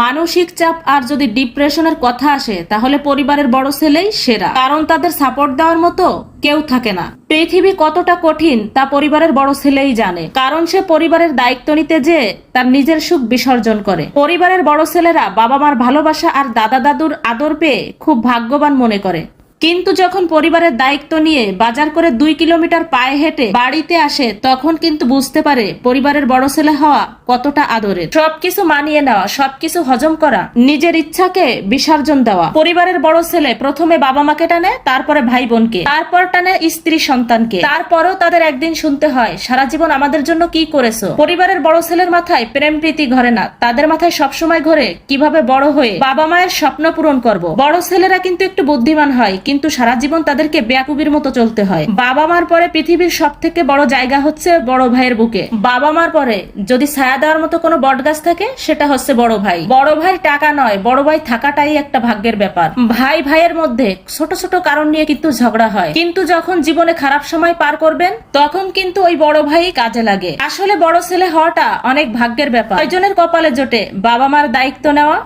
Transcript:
মানসিক চাপ আর যদি ডিপ্রেশনের কথা আসে তাহলে পরিবারের বড় ছেলেই সেরা, কারণ তাদের সাপোর্ট দেওয়ার মতো কেউ থাকে না। পৃথিবী কতটা কঠিন তা পরিবারের বড় ছেলেই জানে, কারণ সে পরিবারের দায়িত্ব নিতে যে তার নিজের সুখ বিসর্জন করে। পরিবারের বড় ছেলেরা বাবা মার ভালোবাসা আর দাদা দাদুর আদর পেয়ে খুব ভাগ্যবান মনে করে, কিন্তু যখন পরিবারের দায়িত্ব নিয়ে বাজার করে 2 কিলোমিটার পায়ে হেঁটে বাড়িতে আসে তখন কিন্তু বুঝতে পারে পরিবারের বড় ছেলে হওয়া কতটা আদরের। সবকিছু মানিয়ে নেওয়া, সবকিছু হজম করা, নিজের ইচ্ছাকে বিসর্জন দেওয়া। পরিবারের বড় ছেলে প্রথমে বাবা মাকে টানে, তারপরে ভাই বোনকে, তারপর টানে স্ত্রী সন্তানকে। তারপরও তাদের একদিন শুনতে হয় সারা জীবন আমাদের জন্য কি করেছো। পরিবারের বড় ছেলের মাথায় প্রেম প্রীতি ঘরে না, তাদের মাথায় সবসময় ঘরে কিভাবে বড় হয়ে বাবা মায়ের স্বপ্ন পূরণ করব। বড় ছেলেরা কিন্তু একটু বুদ্ধিমান হয়, কিন্তু সারা জীবন তাদেরকে বেয়াকুবির মতো চলতে হয়। বাবা মার পরে পৃথিবীর সব থেকে বড় জায়গা হচ্ছে বড় ভাইয়ের বুকে। বাবা মার পরে যদি ছায়া দেওয়ার মতো কোনো বটগাছ থাকে সেটা হচ্ছে বড় ভাই। বড় ভাই টাকা নয়, বড় ভাই থাকাটাই একটা ভাগ্যের ব্যাপার। ভাই ভাইয়ের মধ্যে ছোট ছোট কারণ নিয়ে কিন্তু ঝগড়া হয়, কিন্তু যখন জীবনে খারাপ সময় পার করবেন তখন কিন্তু ওই বড় ভাই কাজে লাগে। আসলে বড় ছেলে হওয়াটা অনেক ভাগ্যের ব্যাপার। কয়জনের কপালে জোটে বাবা মার দায়িত্ব নেওয়া।